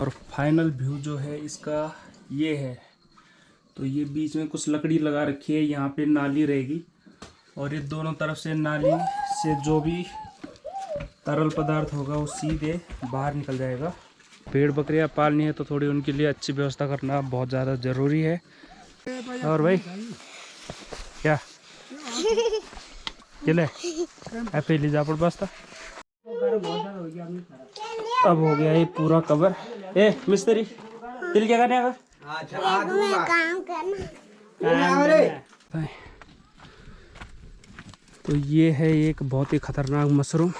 और final view जो है इसका ये है। तो ये बीच में कुछ लकड़ी लगा रखी है, यहाँ पे नाली रहेगी और ये दोनों तरफ से नाली से जो भी तरल पदार्थ होगा वो सीधे बाहर निकल जाएगा। भेड़ बकरियाँ पालनी है तो थोड़ी उनके लिए अच्छी व्यवस्था करना बहुत ज़्यादा ज़रूरी है। और भाई क्या चले ऐसे ले जा बस्ता। अब हो गया ये पूरा कवर। ए मिस्त्री तिल क्या करने का? काम करना। तो ये है एक बहुत ही खतरनाक mushroom.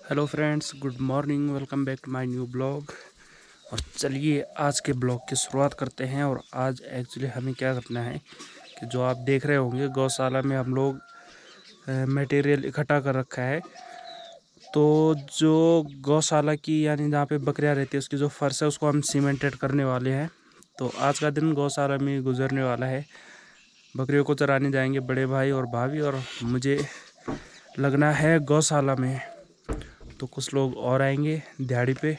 Hello friends, good morning, welcome back to my new blog. और चलिए आज के ब्लॉग की शुरुआत करते हैं। और आज एक्चुअली हमें क्या करना है कि जो आप देख रहे होंगे गौशाला में हम लोग मटेरियल इकट्ठा कर रखा है। तो जो गौशाला की यानी जहाँ पे बकरियाँ रहती है उसकी जो फर्श है उसको हम सीमेंटेड करने वाले हैं। तो आज का दिन गौशाला में गुजरने वाला है। बकरियों को चराने जाएंगे बड़े भाई और भाभी, और मुझे लगना है गौशाला में। तो कुछ लोग और आएंगे दिहाड़ी पे,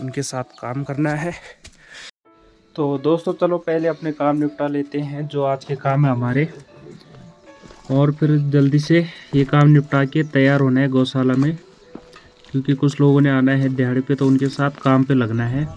उनके साथ काम करना है। तो दोस्तों चलो पहले अपने काम निपटा लेते हैं जो आज के काम है हमारे, और फिर जल्दी से ये काम निपटा के तैयार होना है गौशाला में, क्योंकि कुछ लोगों ने आना है दिहाड़ी पे तो उनके साथ काम पे लगना है।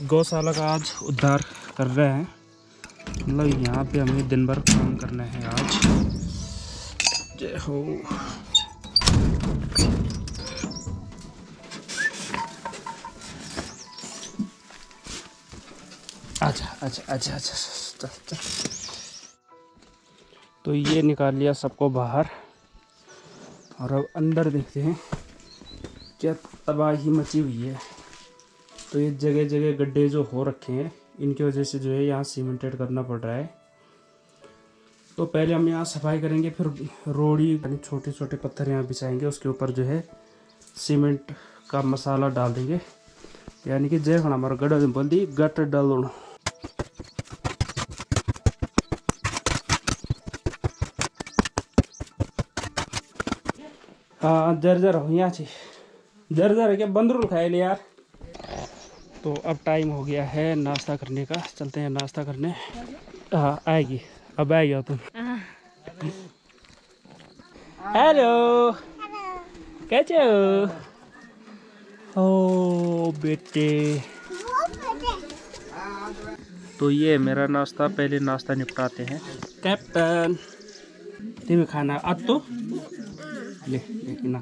गौशाला का आज उद्धार कर रहे हैं, मतलब यहाँ पे हमें दिन भर काम करना है आज। जय हो। अच्छा अच्छा अच्छा अच्छा चल चल। तो ये निकाल लिया सबको बाहर, और अब अंदर देखते हैं क्या तबाही मची हुई है। तो ये जगह जगह गड्ढे जो हो रखे हैं इनकी वजह से जो है यहाँ सीमेंटेड करना पड़ रहा है। तो पहले हम यहाँ सफाई करेंगे, फिर रोड़ी यानी छोटे छोटे पत्थर यहाँ बिछाएंगे, उसके ऊपर जो है सीमेंट का मसाला डाल देंगे। यानी कि जय खाना हमारा गड्ढा बोलती गट डाल। हाँ जर्जर हो यहाँ से जर्जर है क्या बंदरूल खाए ले यार। तो अब टाइम हो गया है नाश्ता करने का, चलते हैं नाश्ता करने। हाँ आएगी, अब आएगी तुम। हेलो कैसे हो? ओ बेटे। तो ये मेरा नाश्ता, पहले नाश्ता निपटाते हैं। कैप्टन तुम्हें खाना अब तो ले ना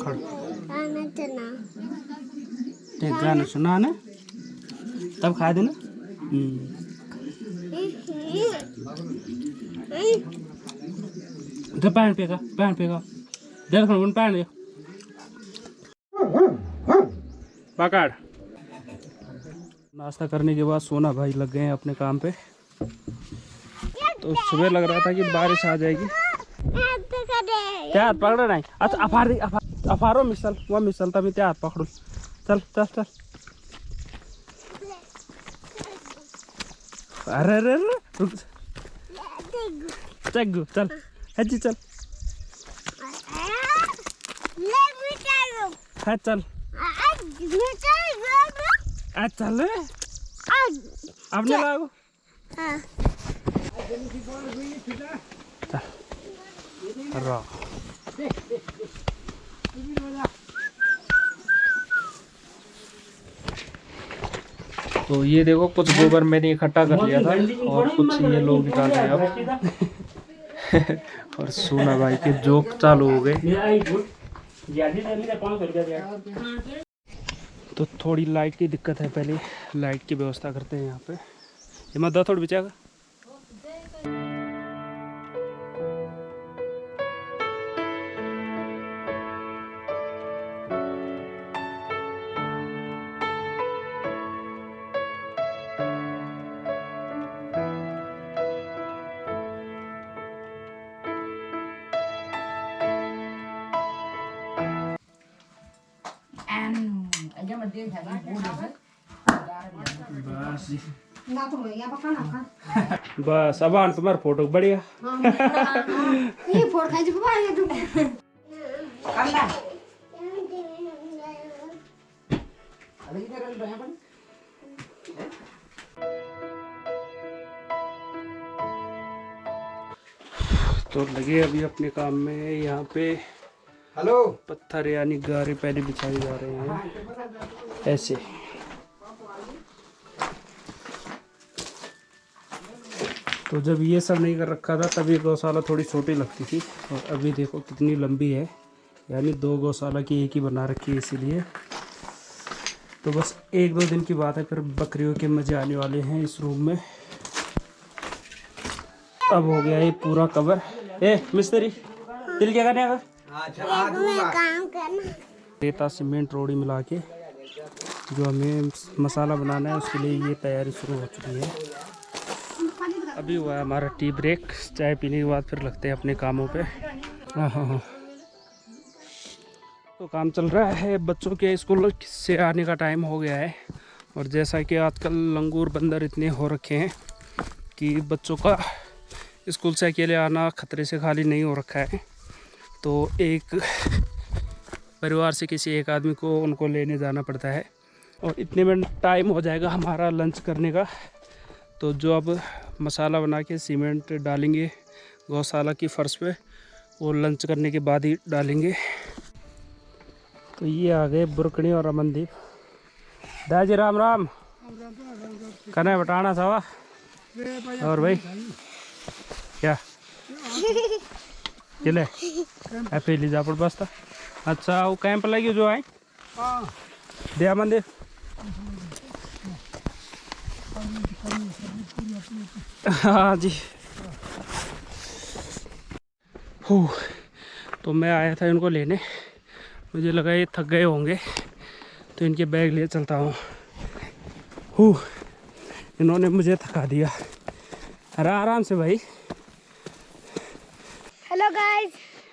खड़ गाना सुना ना तब खा देना। तो पैन पेगा देख पैन दे पकड़। नाश्ता करने के बाद सोना भाई लग गए हैं अपने काम पे। तो सुबह लग रहा था कि बारिश आ जाएगी। क्या हाथ पकड़ नहीं? अच्छा अफारो मिसल वो मिसलता भी क्या हाथ पकड़ो। चल चल चल। अरे अरे अरे रुक चल चल हजी चल। है चल चल अब नहीं लागो। चल तो ये देखो कुछ गोबर मैंने इकट्ठा कर लिया था और कुछ ये लोग निकाल रहे हैं अब। और सोना भाई के जोक चालू हो गए। तो थोड़ी लाइट की दिक्कत है, पहले लाइट की व्यवस्था करते हैं यहाँ पे। हिम्मत दो थोड़ी बचाएगा। बस अब आन तुम्हारा फोटो बढ़िया। ये फोड़ खाई जो बाबा ये जो तो लगे अभी अपने काम में। यहाँ पे हेलो पत्थर यानी गारे पहले बिछाए जा रहे हैं ऐसे। तो जब ये सब नहीं कर रखा था तब ये गौशाला थोड़ी छोटी लगती थी, और अभी देखो कितनी लंबी है, यानी 2 गौशाला की एक ही बना रखी है। इसीलिए तो बस 1-2 दिन की बात है, फिर बकरियों के मजे आने वाले हैं इस रूम में। अब हो गया ये पूरा कवर। ए मिस्त्री तिल क्या करने का? काम करना रेता सीमेंट रोड़ी मिला के जो हमें मसाला बनाना है उसके लिए ये तैयारी शुरू हो चुकी है। अभी हुआ है हमारा टी ब्रेक, चाय पीने के बाद फिर लगते हैं अपने कामों पे। हाँ। तो काम चल रहा है, बच्चों के स्कूल से आने का टाइम हो गया है, और जैसा कि आजकल लंगूर बंदर इतने हो रखे हैं कि बच्चों का स्कूल से अकेले आना खतरे से खाली नहीं हो रखा है। तो एक परिवार से किसी एक आदमी को उनको लेने जाना पड़ता है, और इतने में टाइम हो जाएगा हमारा लंच करने का। तो जो अब मसाला बना के सीमेंट डालेंगे गौशाला की फर्श पे, वो लंच करने के बाद ही डालेंगे। तो ये आ गए बुरकणी और अमनदीप। दादी राम राम। कने बटाना सावा और भाई क्या चले ऐसे ली जा पड़ बस्ता। अच्छा वो कैंप लगी जो है दया मंदिर। हाँ जी। तो मैं आया था इनको लेने, मुझे लगा ये थक गए होंगे तो इनके बैग ले चलता हूँ। इन्होंने मुझे थका दिया। अरे आराम से भाई। हेलो गाइस,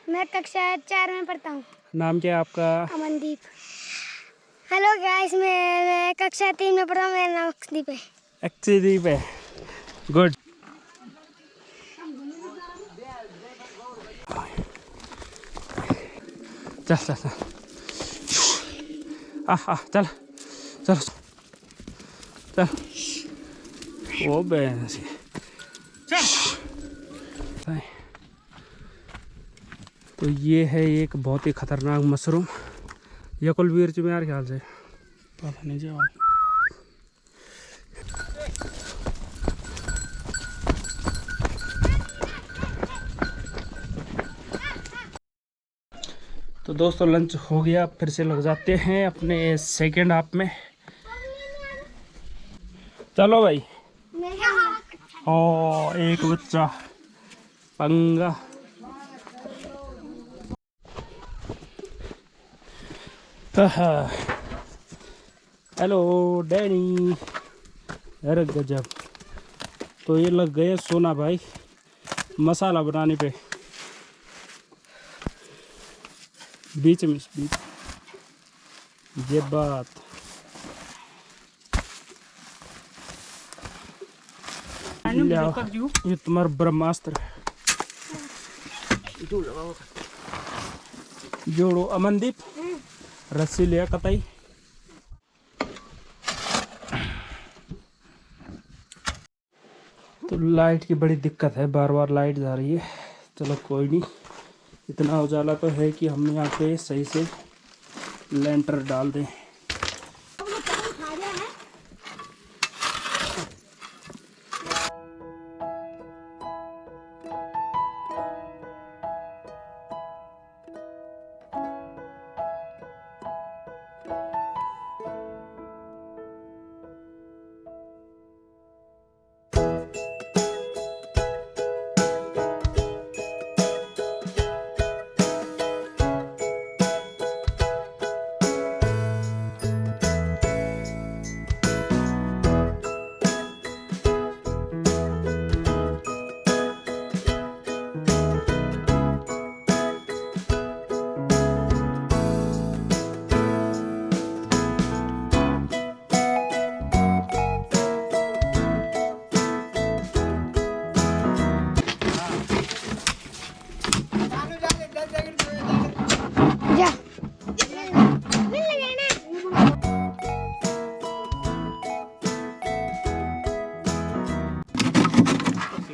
मैं कक्षा 4 में पढ़ता हूँ। नाम क्या है आपका? अमनदीप। हेलो गाइस, मैं कक्षा 3 में पढ़ता हूँ। मेरा नाम अक्षदीप है। अक्षदीप है, गुड। चल चल चल चल चल चल। वो बैस तो ये है एक बहुत ही खतरनाक मशरूम। ये कुलवीर जी मेरे ख्याल से पता नहीं जी। तो दोस्तों लंच हो गया, फिर से लग जाते हैं अपने सेकेंड हाफ में। चलो भाई। ओ एक बच्चा पंगा। Hello Danny. अरे गजब। तो ये लग गए सोना भाई मसाला बनाने पे। बीच में ये बात। ये तुम्हारा ब्रह्मास्त्र। जोड़ो अमनदीप, रस्सी लिया कतई। तो लाइट की बड़ी दिक्कत है, बार बार लाइट जा रही है। चलो कोई नहीं, इतना उजाला तो है कि हम यहाँ पे सही से लेंटर डाल दें।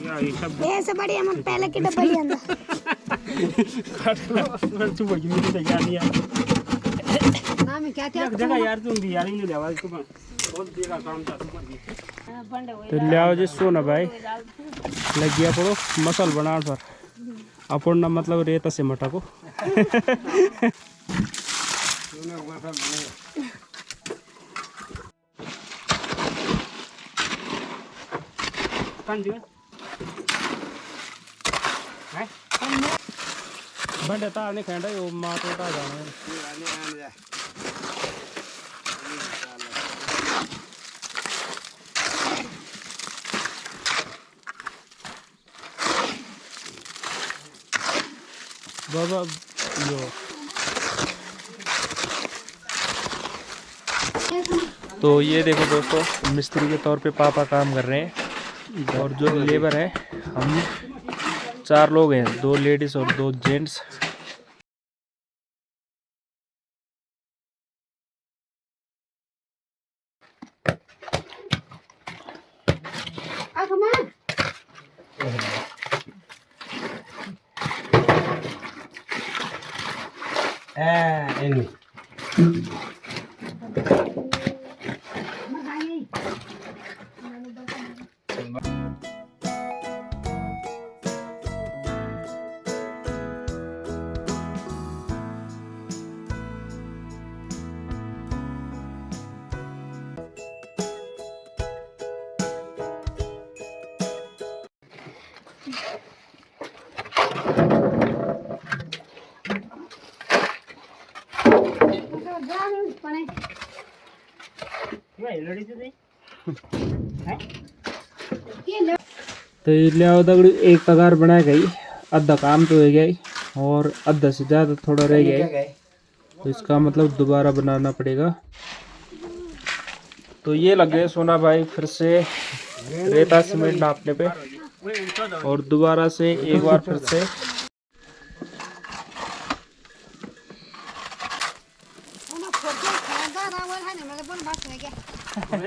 ऐसे बढ़िया मत पहले की डब्बा लिया अंदर ना मैं क्या क्या जगह यार तुम भी यार नहीं लेवा इसको बहुत देगा काम था ऊपर भी तो लियाओ जी सोना भाई लग गया पड़ो मसल बना पर अपन ना मतलब रेता से मटा को कान दिया है बंडे तार नहीं खेंडा यो माँ तो उठा जाना है बाबा यो तो ये देखो दोस्तों मिस्त्री के तौर पे पापा काम कर रहे हैं और जो लेबर है हम 4 लोग हैं, 2 लेडीज और 2 जेंट्स। तो लिया दगड़ी एक तगार बना गई, आधा काम तो हो गया और आधा से ज़्यादा थोड़ा रह गया, तो इसका मतलब दोबारा बनाना पड़ेगा। तो ये लग गए सोना भाई फिर से रेता सीमेंट नापने पे और दोबारा से एक बार फिर से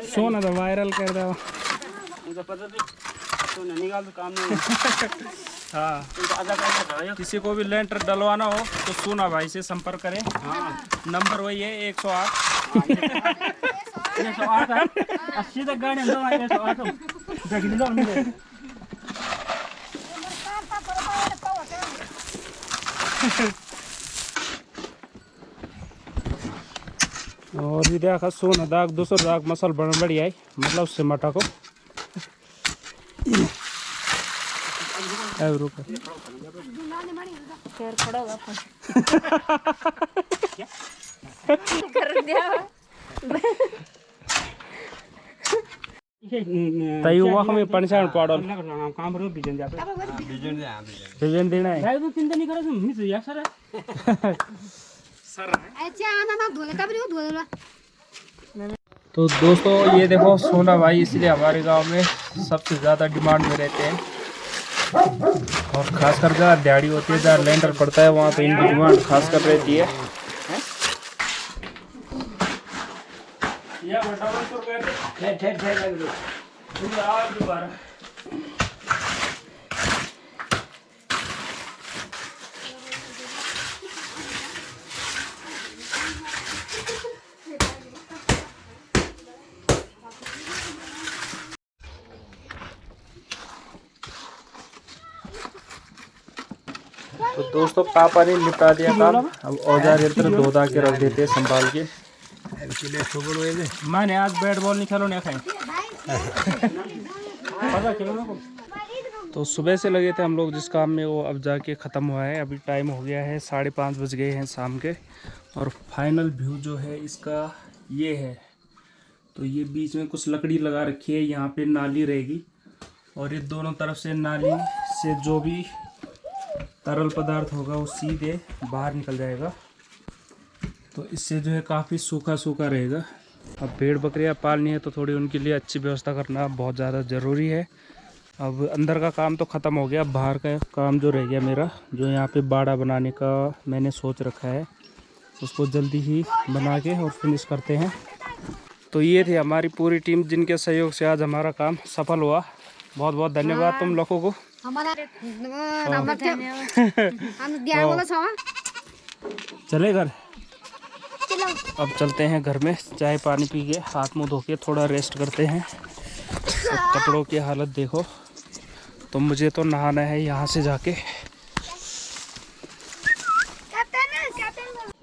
सोना तो वायरल कर दो। मुझे पता थी तो निकाल तो काम नहीं हाँ तो आधा काम किसी को भी लेंटर डलवाना हो तो सोना भाई से संपर्क करें। नंबर वही है 108। 108 है 80 तक गाड़ी अंदर 108 देख लीजिए हमने और ये देखा सोना दाग दूसरा दाग मसल बन बढ़िया है मतलब उससे मटा को तय हमें पंचायत पाड़ल काम रो बिजन जाते बिजन देना है भाई तो चिंता नहीं करो तुम मिस या सर अच्छा आना ना धोले तब नहीं धोले। तो दोस्तों ये देखो सोना भाई इसलिए हमारे गांव में सबसे ज़्यादा डिमांड में रहते हैं और खासकर जहाँ दिहाड़ी होती है जहाँ लेंटर पड़ता है वहाँ पे इनकी डिमांड खासकर रहती है। तो दोस्तों पापा ने निपटा दिया काम, अब औजार यंत्र धो धा के रख देते हैं संभाल के। मैंने आज बैट बॉल नहीं खेलो नहीं खाए तो सुबह से लगे थे हम लोग जिस काम में वो अब जाके ख़त्म हुआ है। अभी टाइम हो गया है 5:30 बज गए हैं शाम के और फाइनल व्यू जो है इसका ये है। तो ये बीच में कुछ लकड़ी लगा रखी है, यहाँ पे नाली रहेगी और ये दोनों तरफ से नाली से जो भी तरल पदार्थ होगा वो सीधे बाहर निकल जाएगा। तो इससे जो है काफ़ी सूखा सूखा रहेगा। अब भेड़ बकरियां पालनी है तो थोड़ी उनके लिए अच्छी व्यवस्था करना बहुत ज़्यादा ज़रूरी है। अब अंदर का काम तो ख़त्म हो गया, बाहर का काम जो रह गया मेरा, जो यहाँ पे बाड़ा बनाने का मैंने सोच रखा है, उसको जल्दी ही बना के और फिनिश करते हैं। तो ये थी हमारी पूरी टीम जिनके सहयोग से आज हमारा काम सफल हुआ। बहुत बहुत धन्यवाद तुम लोगों को। चले घर, अब चलते हैं घर में, चाय पानी पी के हाथ मुंह धो के थोड़ा रेस्ट करते हैं। तो कपड़ों की हालत देखो, तो मुझे तो नहाना है यहाँ से जाके।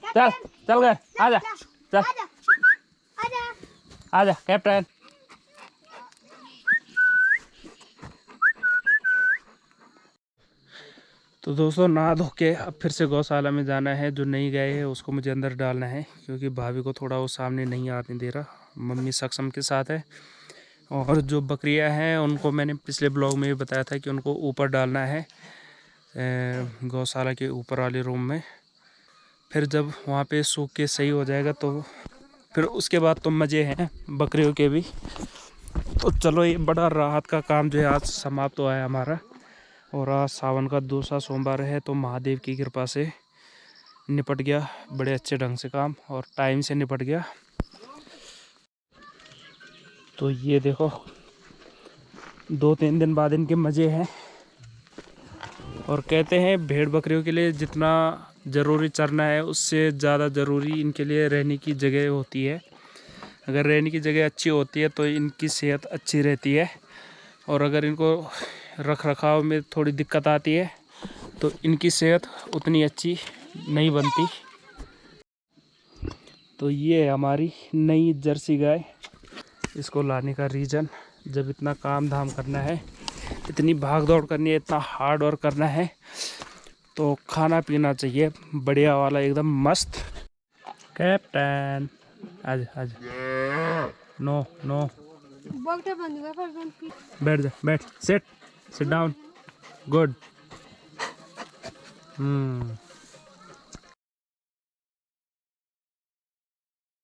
चल चल गए, आजा चल, आजा कैप्टन। तो दोस्तों नहा धो के अब फिर से गौशाला में जाना है। जो नहीं गए हैं उसको मुझे अंदर डालना है, क्योंकि भाभी को थोड़ा वो सामने नहीं आने दे रहा। मम्मी सक्षम के साथ है, और जो बकरियां हैं उनको मैंने पिछले ब्लॉग में भी बताया था कि उनको ऊपर डालना है, गौशाला के ऊपर वाले रूम में। फिर जब वहाँ पे सूख के सही हो जाएगा तो फिर उसके बाद तो मज़े हैं बकरियों के भी। तो चलो, ये बड़ा राहत का काम जो है आज समाप्त हुआ है हमारा। और आज सावन का दूसरा सोमवार है, तो महादेव की कृपा से निपट गया बड़े अच्छे ढंग से काम, और टाइम से निपट गया। तो ये देखो 2-3 दिन बाद इनके मज़े हैं। और कहते हैं भेड़ बकरियों के लिए जितना ज़रूरी चरना है उससे ज़्यादा ज़रूरी इनके लिए रहने की जगह होती है। अगर रहने की जगह अच्छी होती है तो इनकी सेहत अच्छी रहती है, और अगर इनको रख रखाव में थोड़ी दिक्कत आती है तो इनकी सेहत उतनी अच्छी नहीं बनती। तो ये है हमारी नई जर्सी गाय। इसको लाने का रीज़न, जब इतना काम धाम करना है, इतनी भाग दौड़ करनी है, इतना हार्ड वर्क करना है, तो खाना पीना चाहिए बढ़िया वाला एकदम मस्त। कैप्टन आज आज नो नो, बैठ जा, बैठ, सिट डाउन, गुड।